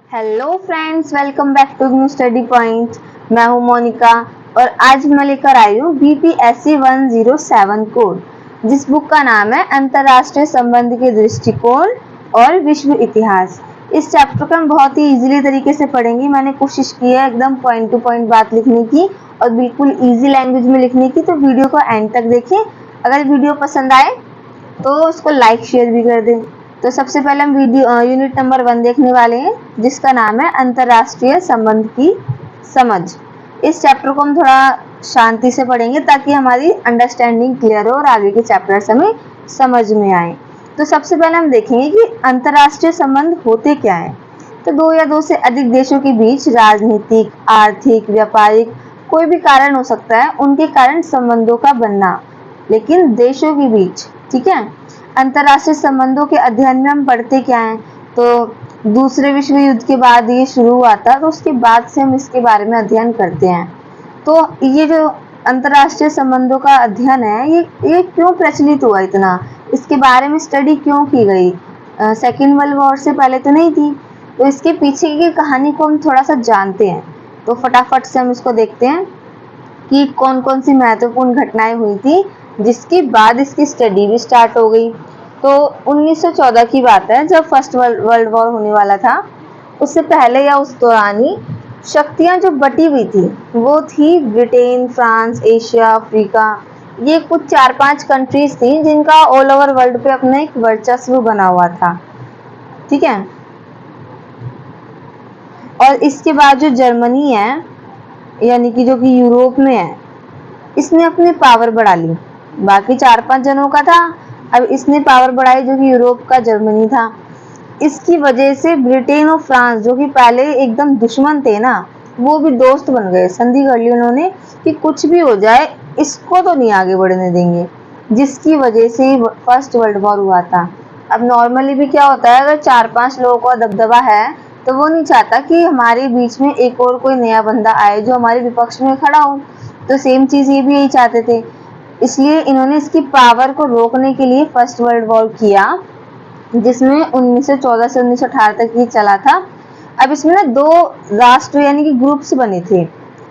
Hello friends, welcome back to new study point. मैं हूं मोनिका और आज मैं लेकर आई हूं BPSC 107 कोड, जिस बुक का नाम है अंतरराष्ट्रीय संबंध के दृष्टिकोण और विश्व इतिहास। इस चैप्टर को हम बहुत ही इजीली तरीके से पढ़ेंगे। मैंने कोशिश की है एकदम पॉइंट टू पॉइंट बात लिखने की और बिल्कुल इजी लैंग्वेज में लिखने की, तो वीडियो को एंड तक देखें। अगर वीडियो पसंद आए तो उसको लाइक शेयर भी कर दें। तो सबसे पहले हम यूनिट नंबर 1 देखने वाले हैं, जिसका नाम है अंतरराष्ट्रीय संबंध की समझ। इस चैप्टर को हम थोड़ा शांति से पढ़ेंगे ताकि हमारी अंडरस्टैंडिंग क्लियर हो और आगे के चैप्टर्स हमें समझ में आए। तो सबसे पहले हम देखेंगे कि अंतरराष्ट्रीय संबंध होते क्या हैं। तो दो या दो से अधिक देशों के बीच राजनीतिक, आर्थिक, व्यापारिक कोई भी कारण हो सकता है, उनके कारण संबंधों का बनना, लेकिन देशों के बीच। ठीक है। अंतरराष्ट्रीय संबंधों के अध्ययन में हम पढ़ते क्या हैं, तो दूसरे विश्व युद्ध के बाद ये शुरू हुआ था, तो उसके बाद से हम इसके बारे में अध्ययन करते हैं। तो ये जो अंतरराष्ट्रीय संबंधों का अध्ययन है, ये क्यों प्रचलित हुआ इतना, इसके बारे में स्टडी क्यों की गई। सेकेंड वर्ल्ड वॉर से पहले तो नहीं थी। तो इसके पीछे की कहानी को हम थोड़ा सा जानते हैं। तो फटाफट से हम इसको देखते हैं कि कौन कौन सी महत्वपूर्ण घटनाएं हुई थी, जिसके बाद इसकी स्टडी भी स्टार्ट हो गई। तो 1914 की बात है, जब फर्स्ट वर्ल्ड वॉर होने वाला था। उससे पहले या उस दौरान ही शक्तियां जो बटी हुई थी वो थी ब्रिटेन, फ्रांस, एशिया, अफ्रीका। ये कुछ 4-5 कंट्रीज थी जिनका ऑल ओवर वर्ल्ड पे अपना एक वर्चस्व बना हुआ था। ठीक है। और इसके बाद जो जर्मनी है, यानी कि जो कि यूरोप में है, इसने अपनी पावर बढ़ा ली। बाकी 4-5 जनों का था, अब इसने पावर बढ़ाई जो कि यूरोप का जर्मनी था। इसकी वजह से ब्रिटेन और फ्रांस, जो कि पहले एकदम दुश्मन थे ना, वो भी दोस्त बन गए। संधि कर ली उन्होंने कि कुछ भी हो जाए, इसको तो नहीं आगे बढ़ने देंगे, जिसकी वजह से फर्स्ट वर्ल्ड वॉर हुआ था। अब नॉर्मली भी क्या होता है, अगर 4-5 लोगों का दबदबा है तो वो नहीं चाहता कि हमारे बीच में एक और कोई नया बंदा आए जो हमारे विपक्ष में खड़ा हो। तो सेम चीज ये भी यही चाहते थे, इसलिए इन्होंने इसकी पावर को रोकने के लिए फर्स्ट वर्ल्ड वॉर किया, जिसमें 1914 से 1918 तक ये चला था। अब इसमें ना दो राष्ट्र यानी कि ग्रुप्स बने थे।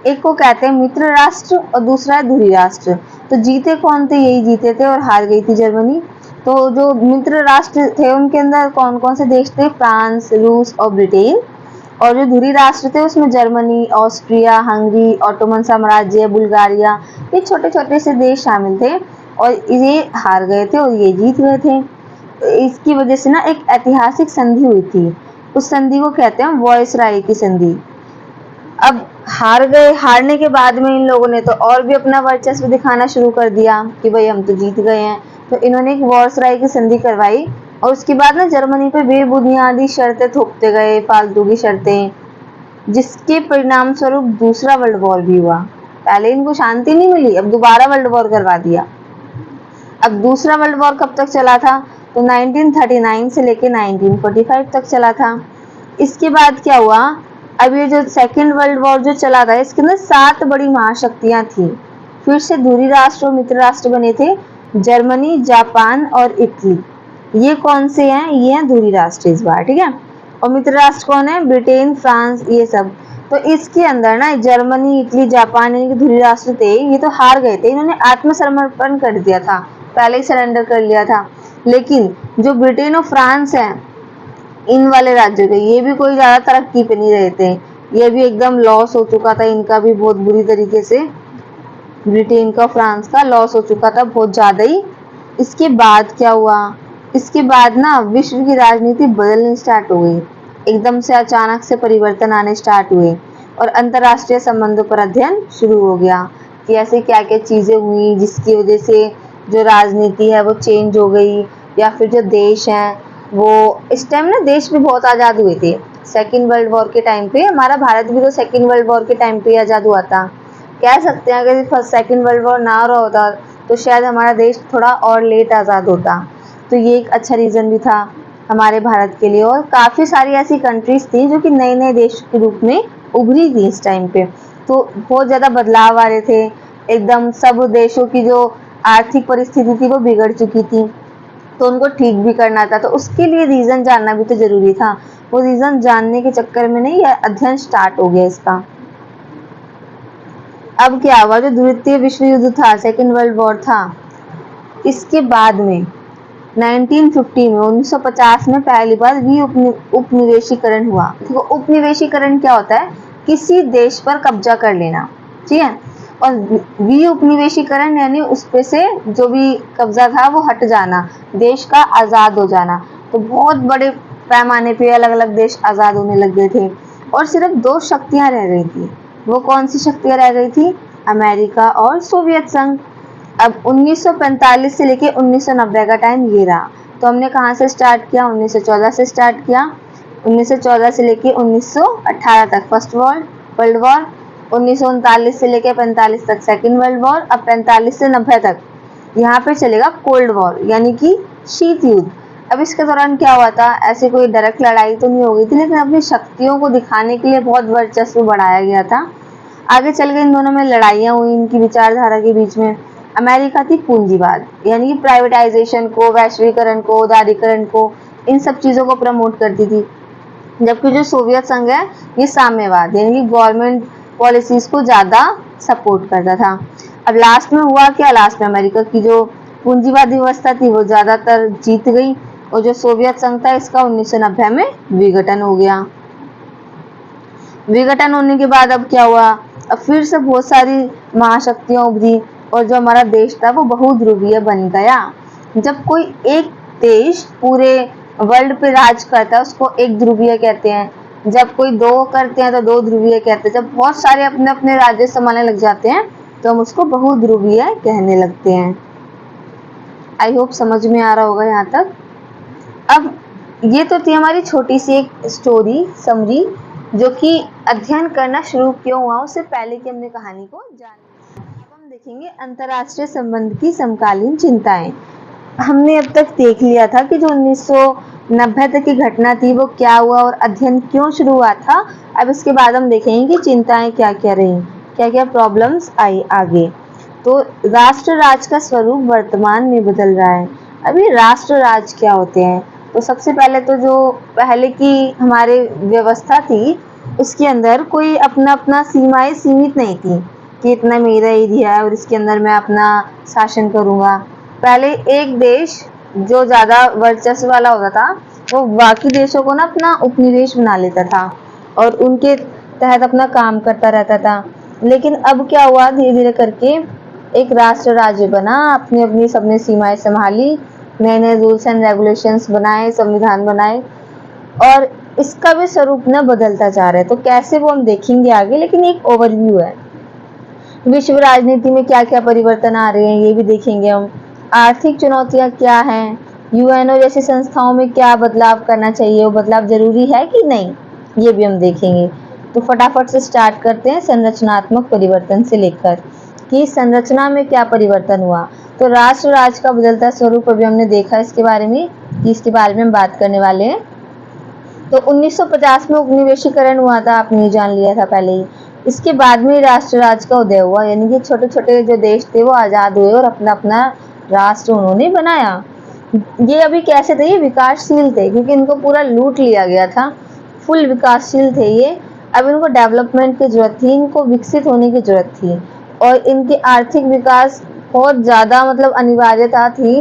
एक को कहते हैं मित्र राष्ट्र और दूसरा है धुरी राष्ट्र। तो जीते कौन थे, यही जीते थे और हार गई थी जर्मनी। तो जो मित्र राष्ट्र थे उनके अंदर कौन कौन से देश थे, फ्रांस, रूस और ब्रिटेन। और जो धुरी राष्ट्र थे उसमें जर्मनी, ऑस्ट्रिया, हंगरी, ऑटोमन साम्राज्य, बुल्गारिया, ये छोटे छोटे से देश शामिल थे। और ये हार गए थे और ये जीत गए थे। इसकी वजह से ना एक ऐतिहासिक संधि हुई थी। उस संधि को कहते हैं वॉयसराय की संधि। अब हार गए, हारने के बाद में इन लोगों ने तो और भी अपना वर्चस्व दिखाना शुरू कर दिया कि भाई हम तो जीत गए हैं। तो इन्होंने एक वॉयसराय की संधि करवाई और उसके बाद ना जर्मनी पे बेबुनियादी शर्तें थोपते गए, फालतू की शर्तें, जिसके परिणाम स्वरूप दूसरा वर्ल्ड वॉर भी हुआ। पहले इनको शांति नहीं मिली, अब दोबारा वर्ल्ड वॉर करवा दिया। अब दूसरा वर्ल्ड वॉर कब तक चला था, तो 1939 से लेके 1945 तक चला था। इसके बाद क्या हुआ, अब ये जो सेकेंड वर्ल्ड वॉर जो चला था, इसके अंदर 7 बड़ी महाशक्तियां थी। फिर से धुरी राष्ट्र और मित्र राष्ट्र बने थे, जर्मनी, जापान और इटली। ये कौन से हैं, ये हैं धुरी राष्ट्र इस बार। ठीक है। और मित्र राष्ट्र कौन है, ब्रिटेन, फ्रांस, ये सब। तो इसके अंदर ना जर्मनी, इटली, जापान, यानी कि धुरी राष्ट्र थे, ये तो हार गए थे, इन्होंने आत्मसमर्पण कर दिया था, पहले ही सरेंडर कर लिया था। लेकिन जो ब्रिटेन और फ्रांस है, इन वाले राज्यों के, ये भी कोई ज्यादा तरक्की पे नहीं रहे थे। ये भी एकदम लॉस हो चुका था इनका भी, बहुत बुरी तरीके से ब्रिटेन का, फ्रांस का लॉस हो चुका था बहुत ज्यादा ही। इसके बाद क्या हुआ, इसके बाद ना विश्व की राजनीति बदलनी स्टार्ट हो गई। एकदम से अचानक से परिवर्तन आने स्टार्ट हुए और अंतरराष्ट्रीय संबंधों पर अध्ययन शुरू हो गया कि ऐसे क्या क्या चीजें हुई जिसकी वजह से जो राजनीति है वो चेंज हो गई, या फिर जो देश हैं वो, इस टाइम ना देश भी बहुत आजाद हुए थे। सेकेंड वर्ल्ड वॉर के टाइम पे हमारा भारत भी तो सेकेंड वर्ल्ड वॉर के टाइम पे आजाद हुआ था। कह सकते हैं अगर फर्स्ट सेकेंड वर्ल्ड वॉर ना हो रहा होता तो शायद हमारा देश थोड़ा और लेट आजाद होता। तो ये एक अच्छा रीजन भी था हमारे भारत के लिए। और काफी सारी ऐसी कंट्रीज थी जो कि नए नए देश के रूप में उभरी थी इस टाइम पे। तो बहुत ज्यादा बदलाव आ रहे थे, एकदम सब देशों की जो आर्थिक परिस्थिति थी वो बिगड़ चुकी थी, तो उनको ठीक भी करना था। तो उसके लिए रीजन जानना भी तो जरूरी था। वो रीजन जानने के चक्कर में नहीं, यह अध्ययन स्टार्ट हो गया इसका। अब क्या हुआ, जो द्वितीय विश्व युद्ध था, सेकेंड वर्ल्ड वॉर था, इसके बाद में 1950 में 1950 में पहली बार उपनिवेशीकरण हुआ। देखो उपनिवेशीकरण क्या होता है, किसी देश पर कब्जा कर लेना, ठीक है। और उपनिवेशीकरण यानी उस पे से जो भी कब्जा था वो हट जाना, देश का आजाद हो जाना। तो बहुत बड़े पैमाने पे अलग अलग देश आजाद होने लग गए थे और सिर्फ दो शक्तियां रह गई थी। वो कौन सी शक्तियां रह गई थी, अमेरिका और सोवियत संघ। अब 1945 से लेके 1990 का टाइम ये रहा। तो हमने कहाँ से स्टार्ट किया, 1914 से स्टार्ट किया। 1914 से लेके 1918 तक फर्स्ट वर्ल्ड वॉर, 1939 से लेके 45 तक सेकेंड वर्ल्ड वॉर, अब 45 से 90 तक यहाँ पे चलेगा कोल्ड वॉर यानी कि शीत युद्ध। अब इसके दौरान क्या हुआ था, ऐसी कोई डायरेक्ट लड़ाई तो नहीं हो गई थी, लेकिन अपनी शक्तियों को दिखाने के लिए बहुत वर्चस्व बढ़ाया गया था। आगे चल के इन दोनों में लड़ाइयाँ हुई, इनकी विचारधारा के बीच में। अमेरिका थी पूंजीवाद यानी कि प्राइवेटाइजेशन को, वैश्वीकरण को, उदारीकरण को, इन सब चीज़ों को प्रमोट करती थी। जबकि जो सोवियत संघ है ये साम्यवाद यानी कि गवर्नमेंट पॉलिसीज को ज़्यादा सपोर्ट करता था। अब लास्ट में हुआ क्या, लास्ट में अमेरिका की जो पूंजीवादी व्यवस्था थी वो ज़्यादातर जीत गई और जो सोवियत संघ था इसका 1990 में विघटन हो गया। विघटन होने के बाद अब क्या हुआ, अब फिर से बहुत सारी महाशक्तियां उभरी और जो हमारा देश था वो बहुध्रुवीय बन गया। जब कोई एक देश पूरे वर्ल्ड पे राज करता है उसको एक ध्रुवीय कहते हैं, जब कोई दो करते हैं तो दो ध्रुवीय कहते हैं, जब बहुत सारे अपने अपने राज्य संभालने लग जाते हैं तो हम उसको बहुध्रुवीय कहने लगते हैं। आई होप समझ में आ रहा होगा यहाँ तक। अब ये तो थी हमारी छोटी सी एक स्टोरी समरी, जो कि अध्ययन करना शुरू क्यों हुआ उससे पहले की हमने कहानी को जान लिया। अब हम देखेंगे अंतर्राष्ट्रीय संबंध की समकालीन चिंताएं। हमने अब तक देख लिया था कि जो 1990 तक की घटना थी वो क्या हुआ और अध्ययन क्यों शुरू हुआ था। अब इसके बाद हम देखेंगे कि चिंताएं क्या क्या रही, क्या क्या प्रॉब्लम्स आई आगे। तो राष्ट्र राज का स्वरूप वर्तमान में बदल रहा है। अभी राष्ट्र राज क्या होते हैं, तो सबसे पहले तो जो पहले की हमारे व्यवस्था थी उसके अंदर कोई अपना अपना सीमाएं सीमित नहीं थी कि इतना मेरा एरिया है और इसके अंदर मैं अपना शासन करूँगा। पहले एक देश जो ज़्यादा वर्चस्व वाला होता था वो बाकी देशों को ना अपना उपनिवेश बना लेता था और उनके तहत अपना काम करता रहता था। लेकिन अब क्या हुआ, धीरे धीरे करके एक राष्ट्र राज्य बना, अपनी अपनी सबने सीमाएं संभाली, नए नए रूल्स एंड रेगुलेशंस बनाए, संविधान बनाए और इसका भी स्वरूप न बदलता जा रहा है। तो कैसे वो हम देखेंगे आगे, लेकिन एक ओवरव्यू है। विश्व राजनीति में क्या क्या परिवर्तन आ रहे हैं ये भी देखेंगे हम। आर्थिक चुनौतियां क्या हैं, यूएनओ जैसी संस्थाओं में क्या बदलाव करना चाहिए, वो बदलाव जरूरी है कि नहीं, ये भी हम देखेंगे। तो फटाफट से स्टार्ट करते हैं संरचनात्मक परिवर्तन से लेकर कि संरचना में क्या परिवर्तन हुआ। तो राष्ट्र राज का बदलता स्वरूप अभी हमने देखा इसके बारे में, कि इसके बारे में हम बात करने वाले हैं। तो 1950 में उपनिवेशीकरण हुआ था, आपने जान लिया था पहले ही। इसके बाद में राष्ट्र राज का उदय हुआ यानी कि छोटे छोटे जो देश थे वो आज़ाद हुए और अपना अपना राष्ट्र उन्होंने बनाया। ये अभी कैसे थे, ये विकासशील थे क्योंकि इनको पूरा लूट लिया गया था, फुल विकासशील थे ये। अब इनको डेवलपमेंट की जरूरत थी, इनको विकसित होने की जरूरत थी और इनके आर्थिक विकास बहुत ज़्यादा मतलब अनिवार्यता थी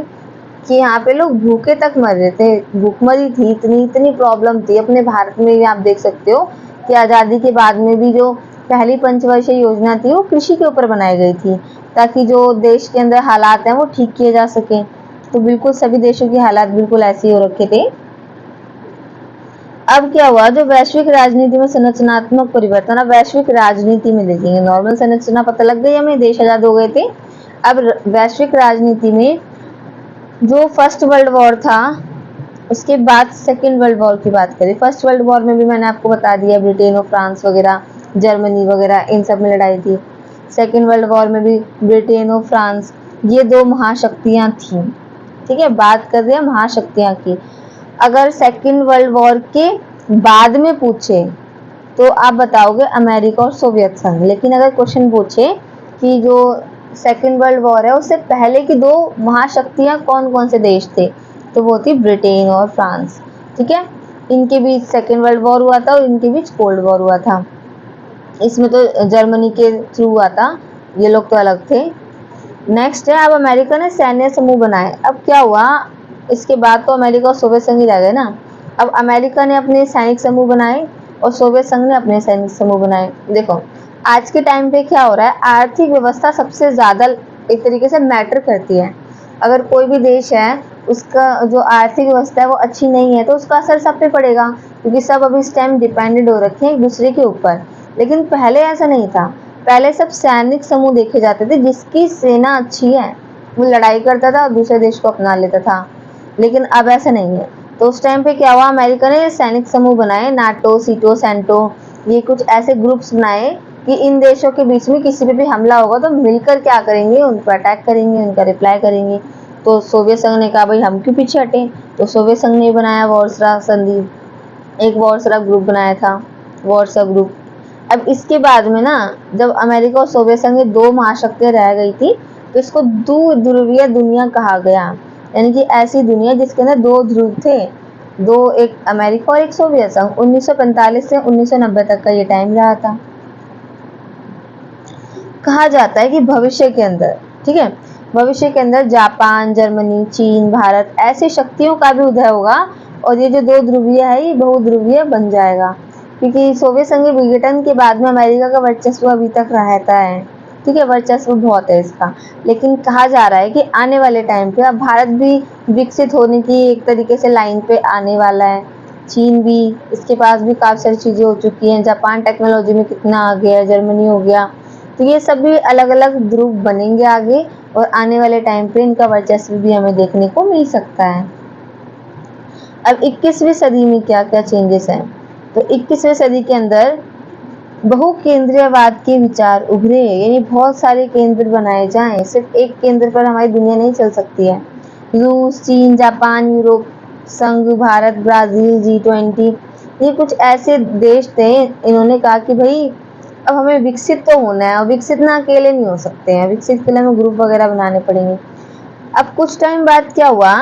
कि यहाँ पे लोग भूखे तक मर रहे थे, भूखमरी थी, इतनी इतनी प्रॉब्लम थी। अपने भारत में भी आप देख सकते हो कि आज़ादी के बाद में भी जो पहली पंचवर्षीय योजना थी वो कृषि के ऊपर बनाई गई थी ताकि जो देश के अंदर हालात हैं वो ठीक किए जा सके। तो बिल्कुल सभी देशों के हालात बिल्कुल ऐसे ही हो रखे थे। अब क्या हुआ, जो वैश्विक राजनीति में संरचनात्मक परिवर्तन, अब वैश्विक राजनीति में देखेंगे। नॉर्मल संरचना पता लग गई हमें, देश आजाद हो गए थे। अब वैश्विक राजनीति में जो फर्स्ट वर्ल्ड वॉर था उसके बाद सेकेंड वर्ल्ड वॉर की बात करें। फर्स्ट वर्ल्ड वॉर में भी मैंने आपको बता दिया, ब्रिटेन और फ्रांस वगैरह, जर्मनी वगैरह इन सब में लड़ाई थी। सेकेंड वर्ल्ड वॉर में भी ब्रिटेन और फ्रांस ये दो महाशक्तियां थी। ठीक है, बात कर रहे हैं महाशक्तियां की। अगर सेकेंड वर्ल्ड वॉर के बाद में पूछे तो आप बताओगे अमेरिका और सोवियत संघ। लेकिन अगर क्वेश्चन पूछे कि जो सेकेंड वर्ल्ड वॉर है उससे पहले की दो महाशक्तियां कौन कौन से देश थे, तो वो थी ब्रिटेन और फ्रांस। ठीक है, इनके बीच सेकेंड वर्ल्ड वॉर हुआ था और इनके बीच कोल्ड वॉर हुआ था। इसमें तो जर्मनी के थ्रू हुआ था, ये लोग तो अलग थे। नेक्स्ट है, अब अमेरिका ने सैन्य समूह बनाए। अब क्या हुआ, इसके बाद तो अमेरिका और सोवियत संघ ही रह गए ना। अब अमेरिका ने अपने सैनिक समूह बनाए और सोवियत संघ ने अपने सैनिक समूह बनाए। देखो आज के टाइम पे क्या हो रहा है, आर्थिक व्यवस्था सबसे ज्यादा एक तरीके से मैटर करती है। अगर कोई भी देश है, उसका जो आर्थिक व्यवस्था है वो अच्छी नहीं है तो उसका असर सब पे पड़ेगा, क्योंकि सब अभी इस टाइम डिपेंडेंट हो रखे हैं एक दूसरे के ऊपर। लेकिन पहले ऐसा नहीं था, पहले सब सैनिक समूह देखे जाते थे, जिसकी सेना अच्छी है वो लड़ाई करता था और दूसरे देश को अपना लेता था। लेकिन अब ऐसा नहीं है। तो उस टाइम पे क्या हुआ, अमेरिका ने सैनिक समूह बनाए, नाटो, सीटो, सेंटो, ये कुछ ऐसे ग्रुप्स बनाए कि इन देशों के बीच में किसी पे भी हमला होगा तो मिलकर क्या करेंगे, उन पर अटैक करेंगे, उनका रिप्लाई करेंगे। तो सोवियत संघ ने कहा भाई हम क्यों पीछे हटे, तो सोवियत संघ ने बनाया वार्सो संधि, एक वार्सो ग्रुप बनाया था, वार्सो ग्रुप। अब इसके बाद में ना, जब अमेरिका और सोवियत संघ दो महाशक्तियां रह गई थी तो इसको ध्रुवीय दुनिया कहा गया, यानी कि ऐसी दुनिया जिसके अंदर दो ध्रुव थे, दो, एक अमेरिका और एक सोवियत संघ। 1945 से 1990 तक का ये टाइम रहा था। कहा जाता है कि भविष्य के अंदर, ठीक है, भविष्य के अंदर जापान, जर्मनी, चीन, भारत ऐसी शक्तियों का भी उदय होगा और ये जो दो ध्रुवीय है ये बहुध्रुवीय बन जाएगा, क्योंकि सोवियत संघ विघटन के बाद में अमेरिका का वर्चस्व अभी तक रहता है, ठीक है, वर्चस्व बहुत है इसका। लेकिन कहा जा रहा है कि आने वाले टाइम पे अब भारत भी विकसित होने की एक तरीके से लाइन पे आने वाला है, चीन भी, इसके पास भी काफी सारी चीजें हो चुकी हैं, जापान टेक्नोलॉजी में कितना आगे है, जर्मनी हो गया। तो ये सब भी अलग अलग ध्रुव बनेंगे आगे और आने वाले टाइम पे इनका वर्चस्व भी हमें देखने को मिल सकता है। अब 21वीं सदी में क्या क्या चेंजेस हैं, तो 21वीं सदी के अंदर बहु केंद्रीयवाद के विचार उभरे, यानी बहुत सारे केंद्र बनाए जाएं, सिर्फ एक केंद्र पर हमारी दुनिया नहीं चल सकती है। रूस, चीन, जापान, यूरोप संघ, भारत, ब्राजील, G20, ये कुछ ऐसे देश थे, इन्होंने कहा कि भाई अब हमें विकसित तो होना है और विकसित ना अकेले नहीं हो सकते हैं, विकसित के लिए हमें ग्रुप वगैरह बनाने पड़ेंगे। अब कुछ टाइम बाद क्या हुआ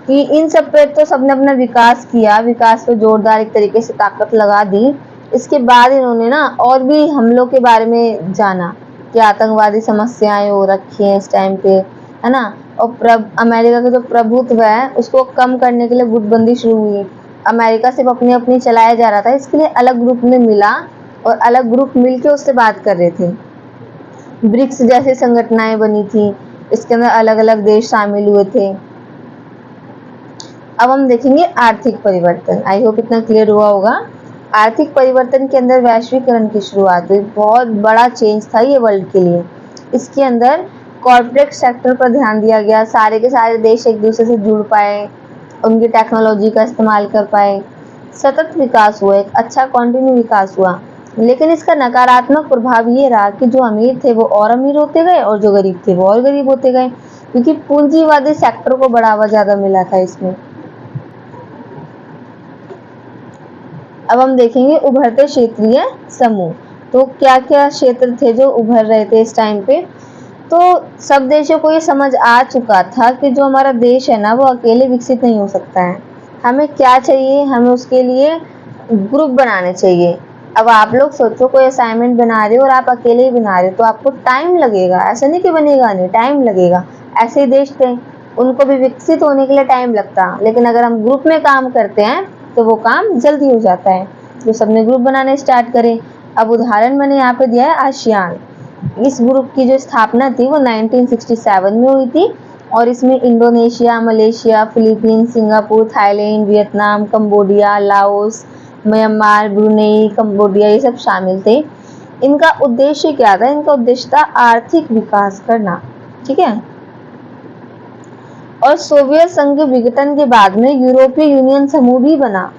कि इन सब पे तो सबने अपना विकास किया, विकास पे जोरदार एक तरीके से ताकत लगा दी। इसके बाद इन्होंने ना और भी हमलों के बारे में जाना कि आतंकवादी समस्याएं हो रखी हैं इस टाइम पे, है ना। और अमेरिका का जो प्रभुत्व है उसको कम करने के लिए गुटबंदी शुरू हुई। अमेरिका सिर्फ अपनी अपनी चलाया जा रहा था, इसके लिए अलग ग्रुप में मिला और अलग ग्रुप मिलके उससे बात कर रहे थे। ब्रिक्स जैसे संगठनाएं बनी थी, इसके अंदर अलग अलग देश शामिल हुए थे। अब हम देखेंगे आर्थिक परिवर्तन। आई होप इतना क्लियर हुआ होगा। आर्थिक परिवर्तन के अंदर वैश्वीकरण की शुरुआत हुई, बहुत बड़ा चेंज था ये वर्ल्ड के लिए। इसके अंदर कॉर्पोरेट सेक्टर पर ध्यान दिया गया, सारे के सारे देश एक दूसरे से जुड़ पाए, उनकी टेक्नोलॉजी का इस्तेमाल कर पाए, सतत विकास हुआ, एक अच्छा कंटिन्यू विकास हुआ। लेकिन इसका नकारात्मक प्रभाव ये रहा कि जो अमीर थे वो और अमीर होते गए और जो गरीब थे वो और गरीब होते गए, क्योंकि पूंजीवादी सेक्टर को बढ़ावा ज्यादा मिला था इसमें। अब हम देखेंगे उभरते क्षेत्रीय समूह। तो क्या क्या क्षेत्र थे जो उभर रहे थे इस टाइम पे, तो सब देशों को ये समझ आ चुका था कि जो हमारा देश है ना वो अकेले विकसित नहीं हो सकता है, हमें क्या चाहिए, हमें उसके लिए ग्रुप बनाने चाहिए। अब आप लोग सोचो कोई असाइनमेंट बना रहे हो और आप अकेले ही बना रहे हो तो आपको टाइम लगेगा, ऐसा नहीं कि बनेगा नहीं, टाइम लगेगा। ऐसे ही देश थे, उनको भी विकसित होने के लिए टाइम लगता, लेकिन अगर हम ग्रुप में काम करते हैं तो वो काम जल्दी हो जाता है। तो सबने ग्रुप बनाने स्टार्ट करे। अब उदाहरण मैंने यहाँ पे दिया है आसियान। इस ग्रुप की जो स्थापना थी वो 1967 में हुई थी और इसमें Indonesia, Malaysia, Philippines, Singapore, Thailand, Vietnam, Cambodia, Laos, Myanmar, Brunei, Cambodia ये सब शामिल थे। इनका उद्देश्य क्या था, इनका उद्देश्य था आर्थिक विकास करना, ठीक है। और सोवियत संघ के विघटन के बाद में यूरोपीय यूनियन समूह भी बना।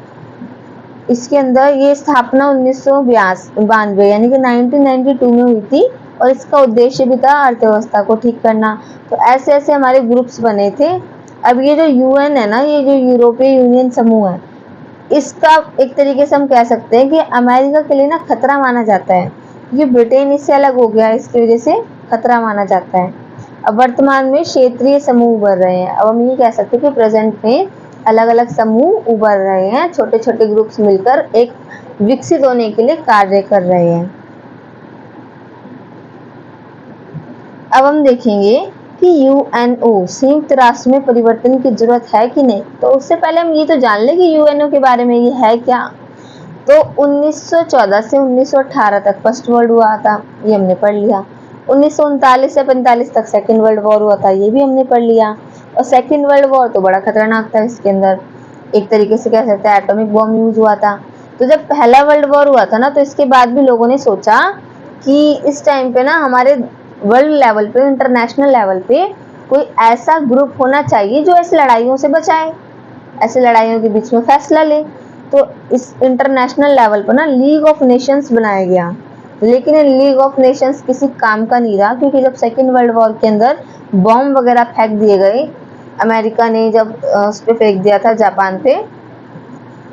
इसके अंदर ये स्थापना 1992 यानी कि 1992 में हुई थी और इसका उद्देश्य भी था अर्थव्यवस्था को ठीक करना। तो ऐसे ऐसे हमारे ग्रुप्स बने थे। अब ये जो यूएन है ना, ये जो यूरोपीय यूनियन समूह है, इसका एक तरीके से हम कह सकते हैं कि अमेरिका के लिए ना खतरा माना जाता है। ये ब्रिटेन इससे अलग हो गया, इसकी वजह से खतरा माना जाता है। अब वर्तमान में क्षेत्रीय समूह उभर रहे हैं। अब हम ये कह सकते हैं कि प्रेजेंट में अलग अलग समूह उभर रहे हैं, छोटे छोटे ग्रुप्स मिलकर एक विकसित होने के लिए कार्य कर रहे हैं। अब हम देखेंगे कि यूएनओ संयुक्त राष्ट्र में परिवर्तन की जरूरत है कि नहीं। तो उससे पहले हम ये तो जान लें कि यूएनओ के बारे में ये है क्या। तो 1914 से 1918 तक फर्स्ट वर्ल्ड हुआ था, ये हमने पढ़ लिया। 1939 से 45 तक सेकेंड वर्ल्ड वॉर हुआ था, ये भी हमने पढ़ लिया। और सेकेंड वर्ल्ड वॉर तो बड़ा खतरनाक था, इसके अंदर एक तरीके से कह सकते हैं एटॉमिक बॉम्ब यूज हुआ था। तो जब पहला वर्ल्ड वॉर हुआ था ना, तो इसके बाद भी लोगों ने सोचा कि इस टाइम पे ना हमारे वर्ल्ड लेवल पे, इंटरनेशनल लेवल पे कोई ऐसा ग्रुप होना चाहिए जो ऐसी लड़ाइयों से बचाए, ऐसी लड़ाइयों के बीच में फैसला ले। तो इस इंटरनेशनल लेवल पर ना लीग ऑफ नेशंस बनाया गया, लेकिन इन लीग ऑफ नेशंस किसी काम का नहीं रहा, क्योंकि जब सेकेंड वर्ल्ड वॉर के अंदर बॉम्ब वगैरह फेंक दिए गए, अमेरिका ने जब उस पर फेंक दिया था जापान पे,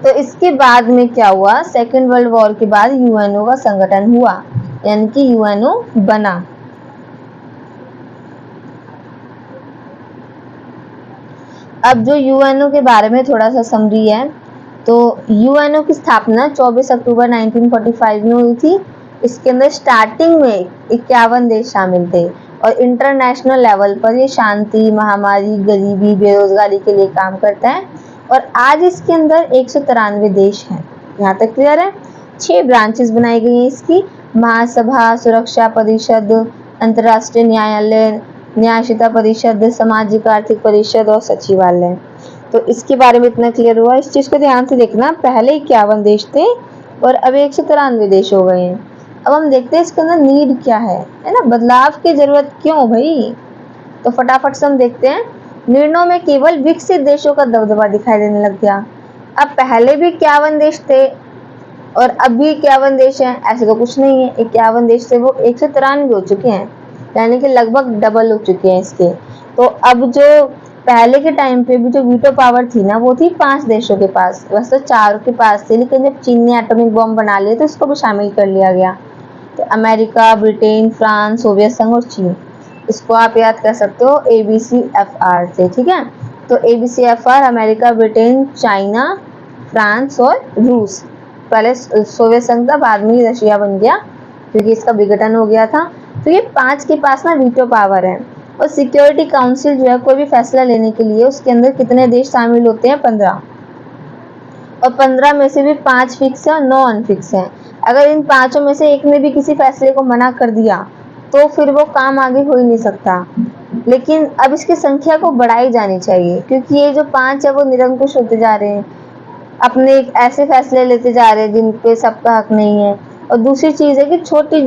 तो इसके बाद में क्या हुआ, सेकेंड वर्ल्ड वॉर के बाद यूएनओ का संगठन हुआ, यानी कि यूएनओ बना। अब जो यूएनओ के बारे में थोड़ा सा समरी है, तो यूएनओ की स्थापना 24 अक्टूबर 1945 में हुई थी। इसके अंदर स्टार्टिंग में 51 देश शामिल थे और इंटरनेशनल लेवल पर ये शांति, महामारी, गरीबी, बेरोजगारी के लिए काम करता है। और आज इसके अंदर 193 देश हैं। यहाँ तक क्लियर है। 6 ब्रांचेस बनाई गई हैं इसकी: महासभा, सुरक्षा परिषद, अंतर्राष्ट्रीय न्यायालय, न्यायशिता परिषद, सामाजिक आर्थिक परिषद और सचिवालय। तो इसके बारे में इतना क्लियर हुआ। इस चीज को ध्यान से देखना, पहले 51 देश थे और अब 193 देश हो गए हैं। अब हम देखते हैं इसके अंदर नीड क्या है ना, बदलाव की जरूरत क्यों भाई। तो फटाफट से हम देखते हैं। निर्णयों में केवल विकसित देशों का दबदबा दिखाई देने लग गया। अब पहले भी 51 देश थे और अब भी 51 देश हैं, ऐसे तो कुछ नहीं है। 51 देश से वो 193 हो चुके हैं, यानी कि लगभग डबल हो चुके हैं इसके। तो अब जो पहले के टाइम पे भी जो वीटो पावर थी ना, वो थी 5 देशों के पास, वैसे तो 4 के पास थी, लेकिन जब चीन ने एटॉमिक बॉम्ब बना लिए तो इसको भी शामिल कर लिया गया। तो अमेरिका, ब्रिटेन, फ्रांस, सोवियत संघ और चीन, इसको आप याद कर सकते हो ABCFR से, ठीक है। तो ABCFR America, Britain, China, France और रूस। पहले सोवियत संघ था, बाद में रशिया बन गया क्योंकि इसका विघटन हो गया था। तो ये 5 के पास ना वीटो पावर है। और सिक्योरिटी काउंसिल जो है, कोई भी फैसला लेने के लिए उसके अंदर कितने देश शामिल होते हैं? 15। और 15 में से भी 5 फिक्स है और 9 अनफिक्स है। अगर इन 5 में से एक ने भी किसी फैसले को मना कर दिया तो फिर वो काम आगे हो ही नहीं सकता। लेकिन अब इसकी संख्या को बढ़ाई जानी चाहिए, क्योंकि ये जो 5 है वो निरंकुश होते जा रहे हैं, अपने ऐसे फैसले लेते जा रहे हैं जिन पे सबका हक नहीं है। और दूसरी चीज है कि छोटे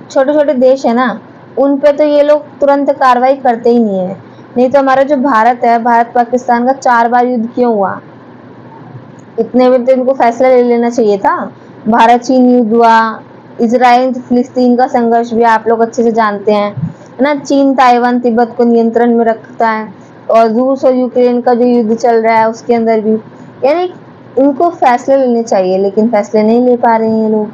छोटे देश है ना, उन पे तो ये लोग तुरंत कार्रवाई करते ही नहीं है। नहीं तो हमारा जो भारत है, भारत पाकिस्तान का 4 बार युद्ध क्यों हुआ? इतने में तो इनको फैसला ले लेना चाहिए था। भारत चीन युद्ध हुआ, इजराइल फिलिस्तीन का संघर्ष भी आप लोग अच्छे से जानते हैं, है ना। चीन ताइवान तिब्बत को नियंत्रण में रखता है, और रूस और यूक्रेन का जो युद्ध चल रहा है उसके अंदर भी, यानी इनको फैसले लेने चाहिए, लेकिन फैसले नहीं ले पा रहे हैं लोग।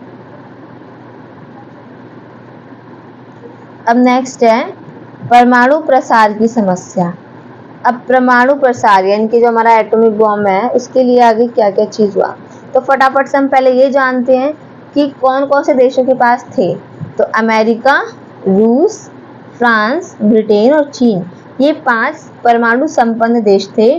अब नेक्स्ट है परमाणु प्रसार की समस्या। अब परमाणु प्रसार यानी कि जो हमारा एटॉमिक बॉम्ब है, उसके लिए आगे क्या क्या चीज हुआ, तो फटाफट से हम पहले ये जानते हैं कि कौन कौन से देशों के पास थे। तो अमेरिका, रूस, फ्रांस, ब्रिटेन और चीन, ये 5 परमाणु संपन्न देश थे।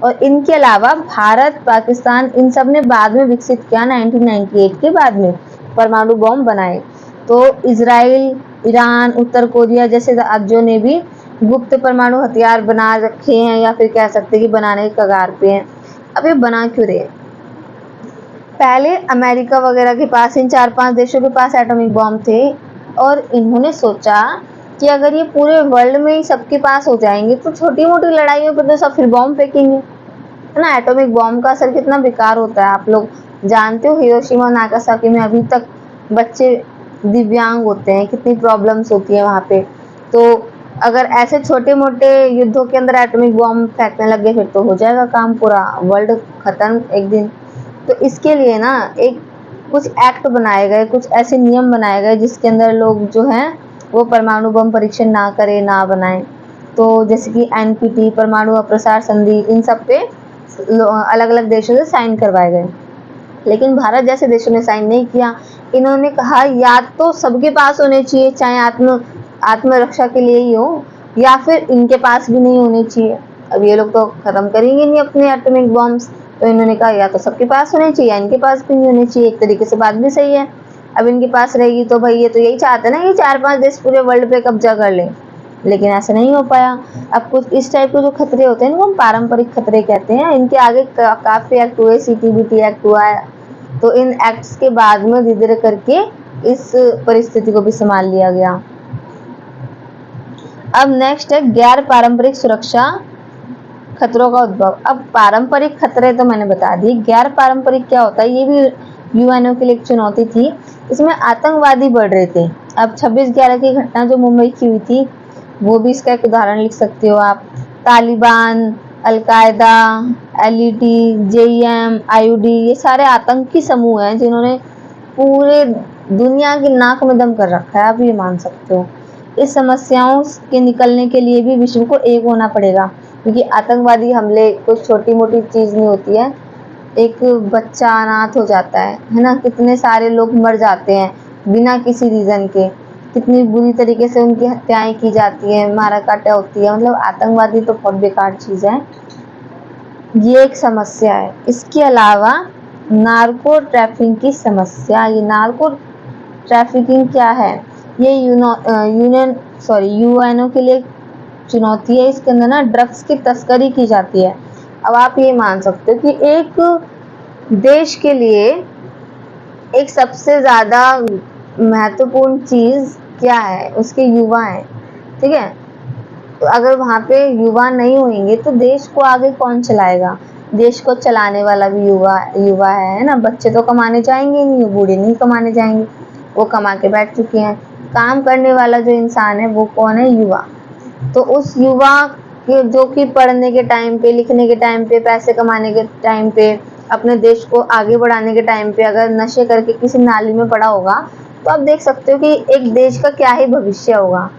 और इनके अलावा भारत, पाकिस्तान, इन सब ने बाद में विकसित किया 1998 के बाद में परमाणु बॉम्ब बनाए। तो इजराइल, ईरान, उत्तर कोरिया जैसे राज्यों ने भी गुप्त परमाणु हथियार बना रखे हैं, या फिर कह सकते हैं कि बनाने के कगार पे हैं। अब ये बना क्यों रहे? पहले अमेरिका वगैरह के पास, इन 4-5 देशों के पास एटॉमिक बॉम्ब थे, और इन्होंने सोचा कि अगर ये पूरे वर्ल्ड में ही सबके पास हो जाएंगे तो छोटी मोटी लड़ाइयों पर तो सब फिर बॉम्ब फेंकेंगे, है ना। एटॉमिक बॉम्ब का असर कितना बेकार होता है, आप लोग जानते हो। हिरोशिमा और नागासाकी में अभी तक बच्चे दिव्यांग होते हैं, कितनी प्रॉब्लम्स होती है वहाँ पे। तो अगर ऐसे छोटे मोटे युद्धों के अंदर एटॉमिक बॉम्ब फेंकने लगे फिर तो हो जाएगा काम, पूरा वर्ल्ड खत्म एक दिन। तो इसके लिए ना एक कुछ एक्ट बनाए गए, कुछ ऐसे नियम बनाए गए जिसके अंदर लोग जो हैं वो परमाणु बम परीक्षण ना करें, ना बनाएं। तो जैसे कि NPT, परमाणु अप्रसार संधि, इन सब पे अलग अलग देशों से साइन करवाए गए, लेकिन भारत जैसे देशों ने साइन नहीं किया। इन्होंने कहा या तो सबके पास होने चाहिए, चाहे आत्मरक्षा के लिए ही हो, या फिर इनके पास भी नहीं होने चाहिए। अब ये लोग तो खत्म करेंगे नहीं अपने एटॉमिक बॉम्ब्स, तो इन्होंने कहा या तो सबके पास होने चाहिए या इनके पास भी नहीं होने चाहिए। एक तरीके से बात भी सही है। अब इनके पास रहेगी तो भाई ये तो यही चाहते हैं ना कि 4-5 देश पूरे वर्ल्ड पे कब्जा कर लें, लेकिन ऐसा नहीं हो पाया। अब कुछ इस टाइप के जो खतरे होते हैं इनको हम पारंपरिक खतरे कहते हैं। इनके आगे काफी एक्ट हुए, CTBT एक्ट हुआ है, तो इन एक्ट्स के बाद में धीरे धीरे करके इस परिस्थिति को भी संभाल लिया गया। अब नेक्स्ट है गैर पारंपरिक सुरक्षा खतरों का उद्भव। अब पारंपरिक खतरे तो मैंने बता दी, गैर पारंपरिक क्या होता है ये भी यूएनओ के लिए एक चुनौती थी। इसमें आतंकवादी बढ़ रहे थे। अब 26/11 की घटना जो मुंबई की हुई थी वो भी इसका एक उदाहरण लिख सकते हो आप। Taliban, al Qaeda, LET, JEM, IUD ये सारे आतंकी समूह हैं जिन्होंने पूरे दुनिया की नाक में दम कर रखा है, आप ये मान सकते हो। इस समस्याओं के निकलने के लिए भी विश्व को एक होना पड़ेगा, क्योंकि आतंकवादी हमले कुछ छोटी मोटी चीज नहीं होती है। एक बच्चा अनाथ हो जाता है ना, कितने सारे लोग मर जाते हैं बिना किसी रीजन के, कितनी बुरी तरीके से उनकी हत्याएं की जाती हैं, मारा काटा होती है। मतलब आतंकवादी तो बहुत बेकार चीज है, ये एक समस्या है। इसके अलावा नार्को ट्रैफिकिंग की समस्या। ये नार्को ट्रैफिकिंग क्या है, ये यूएनओ के लिए चुनौती है। इसके अंदर ना ड्रग्स की तस्करी की जाती है। अब आप ये मान सकते हो कि एक देश के लिए एक सबसे ज्यादा महत्वपूर्ण चीज क्या है, उसके युवा हैं, ठीक है। तो अगर वहां पे युवा नहीं होंगे तो देश को आगे कौन चलाएगा। देश को चलाने वाला भी युवा है ना। बच्चे तो कमाने जाएंगे नहीं, बूढ़े नहीं कमाने जाएंगे, वो कमा के बैठ चुके हैं। काम करने वाला जो इंसान है वो कौन है, युवा। तो उस युवा के जो कि पढ़ने के टाइम पे, लिखने के टाइम पे, पैसे कमाने के टाइम पे, अपने देश को आगे बढ़ाने के टाइम पे अगर नशे करके किसी नाली में पड़ा होगा, तो आप देख सकते हो कि एक देश का क्या ही भविष्य होगा।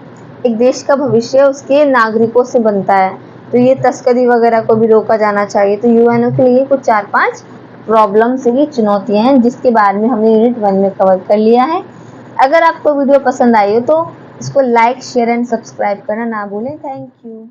एक देश का भविष्य उसके नागरिकों से बनता है। तो ये तस्करी वगैरह को भी रोका जाना चाहिए। तो यूएनओ के लिए कुछ 4-5 प्रॉब्लम्स की चुनौतियां हैं जिसके बारे में हमने यूनिट 1 में कवर कर लिया है। अगर आपको वीडियो पसंद आई हो तो इसको लाइक, शेयर एंड सब्सक्राइब करना ना भूलें। Thank you.